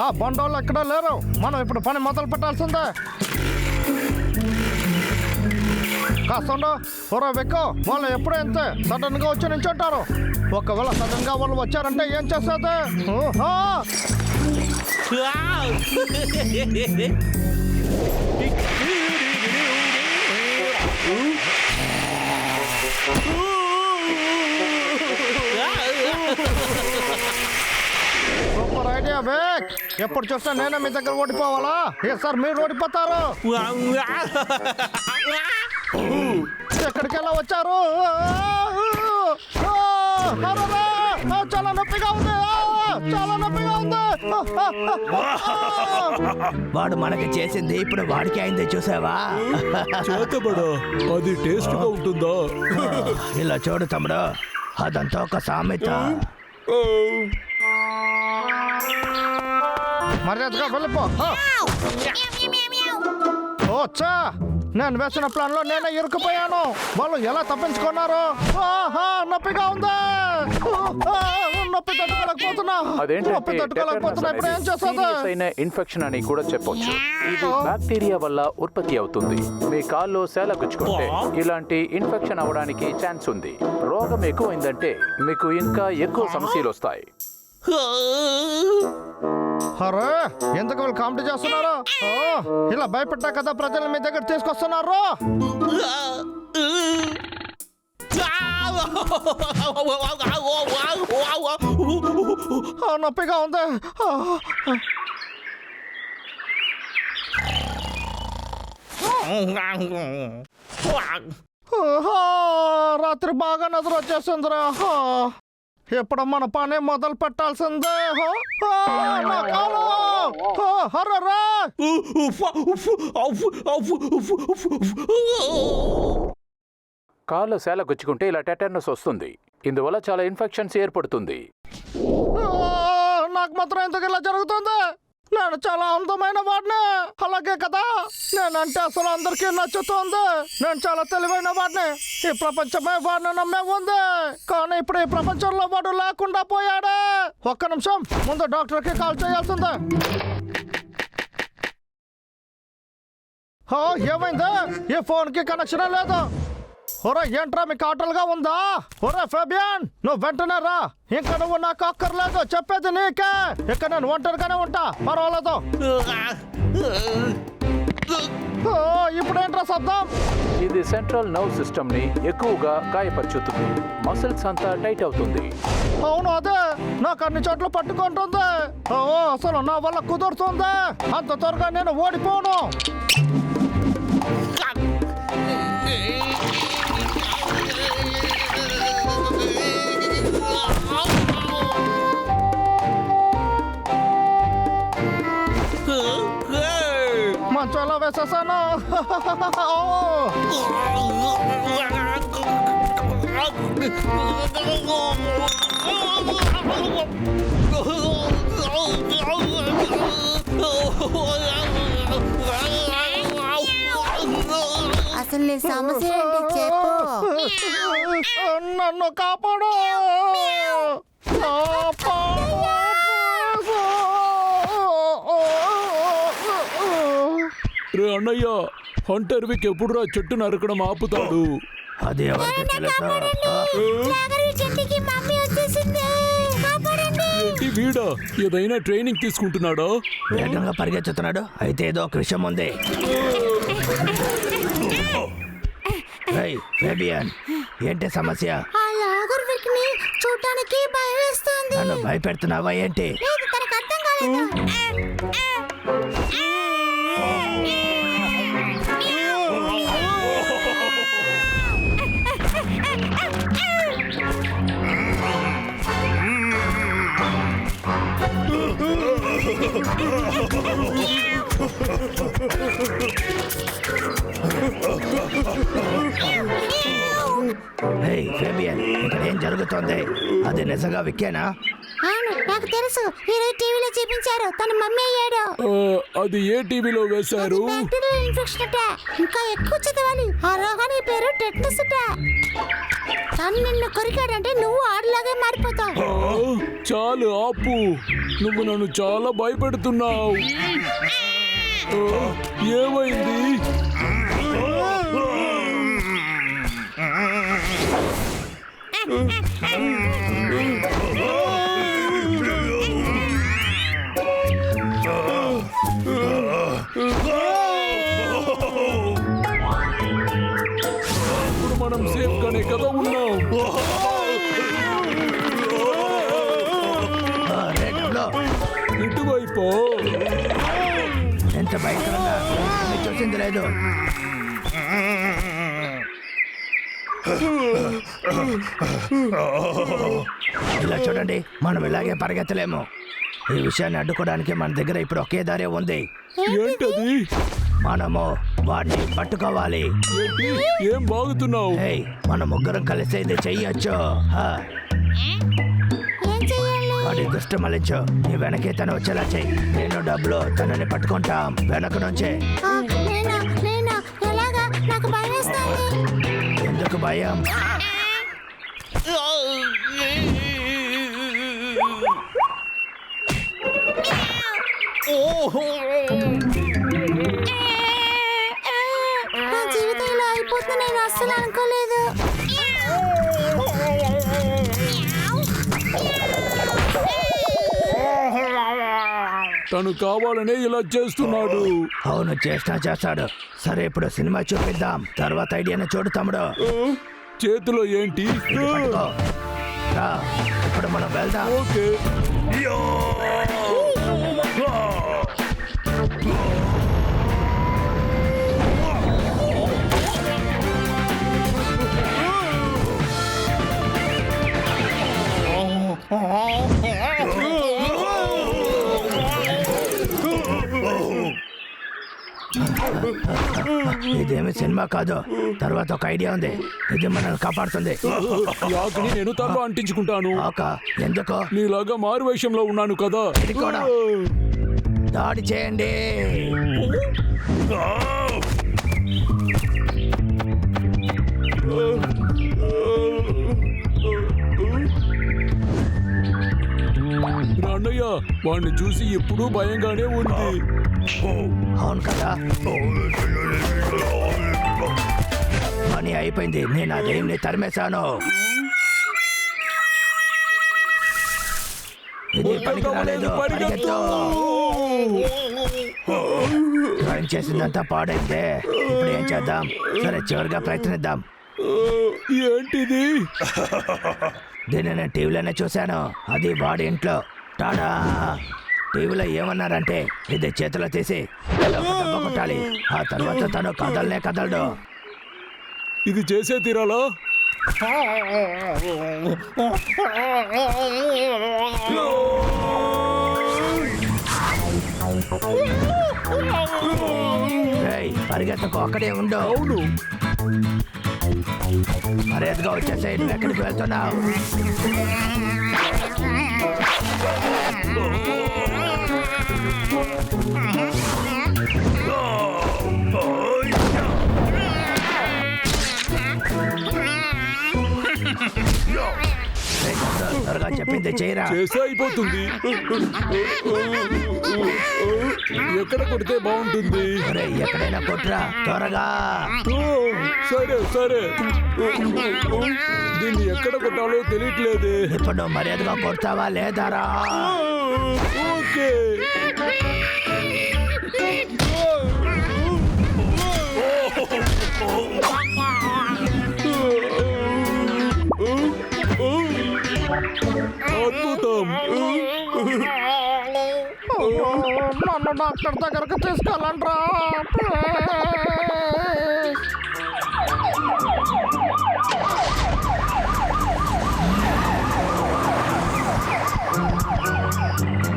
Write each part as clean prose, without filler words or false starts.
ఆ బండోళ్ళు ఎక్కడ లేరు. మనం ఇప్పుడు పని మొదలు పెట్టాల్సిందే. కాస్తండో ఊర వెక్కు. వాళ్ళు ఎప్పుడూ అంతే సడన్ గా వచ్చి నించుంటారు. ఒకవేళ సడన్ గా వాళ్ళు వచ్చారంటే ఏం చేస్తుంది? Super idea Wake. ఎప్పుడు చూసినా నేనే మీ దగ్గర ఓడిపోవాలా? ఏ సార్ మీరు ఓడిపోతారు. ఎక్కడికి వెళ్ళా వచ్చారు? చాలా నొప్పిగా ఉంది, చాలా నొప్పిగా ఉంది. వాడు మనకి చేసింది ఇప్పుడు వాడికి అయింది, చూసావా? చేతబడా అది టేస్ట్ గా ఉంటుందా? ఇలా చూడు తమ్ముడు, అదంతా ఒక సామెత. మర్యాదగా వెళ్ళిపో. ఓచ్చా, నేను వేసిన ప్లాన్ లో నేనే ఇరుక్కుపోయాను. వాళ్ళు ఎలా తప్పించుకున్నారు? నొప్పిగా ఉంది, నొప్పి తట్టుకోలేకపోతున్నా. నొప్పి తట్టుకోలేకపోతున్నా. ఇప్పుడు ఏం చేస్తుంది? ఇన్ఫెక్షన్ అని కూడా చెప్పొచ్చు. ఇది బ్యాక్టీరియా వల్ల ఉత్పత్తి అవుతుంది. మీ కాల్లో సేల గుచ్చుకుంటే ఇలాంటి ఇన్ఫెక్షన్ అవడానికి ఛాన్స్ ఉంది. రోగం ఎక్కువైందంటే మీకు ఇంకా ఎక్కువ సమస్యలు వస్తాయి. అరే, ఎందుకు వీళ్ళు కామెడీ చేస్తున్నారు? ఇలా భయపెట్టా కదా ప్రజలు మీ దగ్గర తీసుకొస్తున్నారు. నొప్పిగా ఉంది. రాత్రి బాగా నిద్ర వచ్చేసిందిరా. ఎప్పుడు మన పని మొదలు పెట్టాల్సిందే. కాళ్ళు సేల గుచ్చుకుంటే ఇలా టెటనస్ వస్తుంది. ఇందువల్ల చాలా ఇన్ఫెక్షన్స్ ఏర్పడుతుంది. నాకు మాత్రం ఎందుకు ఇలా జరుగుతుంది? నేను చాలా అందమైన వాడిని, అలాగే కదా? నేనంటే అసలు అందరికీ నచ్చుతుంది. నేను చాలా తెలివైన వాడిని. ఈ ప్రపంచమే వాడిని నమ్మే ఉంది. కానీ ఇప్పుడు ఈ ప్రపంచంలో వాడు లేకుండా పోయాడే. ఒక్క నిమిషం, ముందు డాక్టర్కి కాల్ చేయాల్సిందే. ఏమైంది? ఈ ఫోన్కి కనెక్షన్ లేదు. ఒరే ఏంట్రా మీకు ఆటలుగా ఉందా? ఒరే ఫేబియన్, నువ్వు వెంటనే రా. ఇంకా నువ్వు నాకు అక్కర్లేదు, చెప్పేది నీకే. ఇక్కడ నేను ఒంటరిగానే ఉంటా, పర్వాలేదు. ఇప్పుడేంట్రా శబ్దం? ఇది సెంట్రల్ నర్వ్ సిస్టమ్ ని ఎక్కువగా గాయపరుచుతుంది. మసిల్స్ అంతా టైట్ అవుతుంది. అవును, అదే నాకు అన్ని చోట్ల పట్టుకుంటుంది. అసలు నా వల్ల కుదురుతుంది. అంత త్వరగా నేను ఓడిపోను. మంచం ఎలా వేసేసాను. అసలు నీ సమస్య ఏంటి చెప్పు. నన్ను కాపాడు. రే అన్నయ్య, హంటర్ విక్ ఎప్పుడు చెట్టు నరకడం ఆపుతాడు? అది ఎవరికి తెలుసా? ఏంటి వీడా ఏదైనా ట్రైనింగ్ తీసుకుంటున్నాడా? వేగంగా పరిగెత్తుతున్నాడు, అయితే ఏదో ఒక విషయం ఉంది. ఫేబియన్, ఏంటి సమస్య? చూడటానికి భయం వేస్తుంది. నన్ను భయపెడుతున్నావా ఏంటి? తనకు అర్థం కాలేదు. ఫేబియన్, ఇక్కడ ఏం జరుగుతోంది? అది నిజంగా విక్కేనా? అవును, నాకు తెలుసు. ఈరోజు టీవీలో చూపించారు. తన మమ్మీ అయ్యాడు. అది ఏ టీవీలో వేశారు? బ్యాక్టీరియల్ ఇన్ఫెక్షన్ అట. ఇంకా ఎక్కువ చదవాలి. ఆ రోగానికి పేరు టెటనస్ అట. తను నిన్ను కొరికాడంటే నువ్వు ఆడలాగే మారిపోతావు. చాలు ఆపు, నువ్వు నన్ను చాలా భయపెడుతున్నావు. ఏమైంది? ఇప్పుడు మనం సేఫ్ గానే కదా ఉన్నాం. ఇటువైపు ఎంత భయంకరంగా మీరు చూసింది లేదు. ఇలా చూడండి, మనం ఇలాగే పరిగెత్తలేము. ఈ విషయాన్ని అడ్డుకోవడానికి మన దగ్గర ఇప్పుడు ఒకే దారి ఉంది. ఏంటది? మనము వాడిని పట్టుకోవాలి. ఏంటి? ఏం బాగుతున్నావు? ఏయ్, మన ముగ్గురం కలిసి ఇది చెయ్యొచ్చు. ఏం చెయ్యాలి? వాడి దృష్టి మళ్ళించు. నీ వెనకే తను వచ్చేలా చెయ్యి. నేను డబ్బులు తనని పట్టుకుంటాం వెనక నుంచే. నేనా ఎలాగా? నాకు భయం వేస్తుంది. ఎందుకు భయం? నా జీవితం ఇలా అయిపోతుంది నేను అస్సలు అనుకోలేదు. తను కావాలనే ఇలా చేస్తున్నాడు. అవును, చేస్తాడు. సరే, ఇప్పుడు సినిమా చూపిద్దాం. తర్వాత ఐడియాను చూడు తమ్ముడు. చేతిలో ఏంటి? ఇది పట్టుకో. రా, ఇప్పుడు మనం వెళ్దాం. ఓకే. ఇదేమి సినిమా కాదు. తర్వాత ఒక ఐడియా ఉంది. ఇది మనల్ని కాపాడుతుంది. ఈ ఆకుని నేను తనలో అంటించుకుంటాను. ఎందుకు? నీలాగా మారు వేషంలో ఉన్నాను కదా. ఇది కూడా. దాడి చేయండి. అన్నయ్య, వాడిని చూసి ఎప్పుడూ భయంగానే ఉంది. అవును కదా. పని అయిపోయింది. నేను అదేంని తరిమేశాను. ఇది పనికి రాలేదు. పరిగెత్తు. డ్రాయింగ్ చేసిందంతా పాడైందే. ఇప్పుడు ఏం చేద్దాం? సరే, చివరిగా ప్రయత్నిద్దాం. ఏంటిది? దీన్ని నేను టీవీలోనే చూశాను. అది వాడి ఇంట్లో. టాడా! టీవీలో ఏమన్నారంటే ఇది చేతిలో తీసి దెబ్బ కొట్టాలి. ఆ తర్వాత తను కదలడు. ఇది చేసే తీరాలా? పరిగెత్తకు, అక్కడే ఉండు. అవును. మర్యాదగా వచ్చేసాయి. నువ్వు ఎక్కడికి వెళ్తున్నావు? త్వరగా చెప్పింది చేయరా. చేసే అయిపోతుంది. ఎక్కడ కొడితే బాగుంటుంది? ఎక్కడైనా కొట్రా త్వరగా. సరే సరే. దీన్ని ఎక్కడ కొట్టాలో తెలియట్లేదే. ఇప్పుడు మర్యాదగా కొడతావా లేదారా? ఓకే. అద్భుతం. నన్ను డాక్టర్ దగ్గరకు తీసుకెళ్ళండ్రా.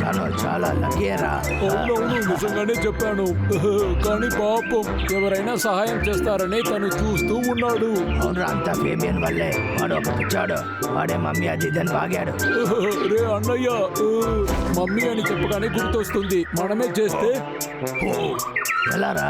తను చాలా లక్కీరా. అవునవును, నిజంగానే చెప్పాను. కానీ పాపం ఎవరైనా సహాయం చేస్తారని తను చూస్తూ ఉన్నాడు. అవునరా, అంతా ఫేమియన్ వల్లే. వాడు ఒక పిచ్చాడు. వాడే మమ్మీ అది ఇదని బాగాడు. రే అన్నయ్య, మమ్మీ అని చెప్పగానే గుర్తొస్తుంది. మనమే చేస్తే ఎలారా?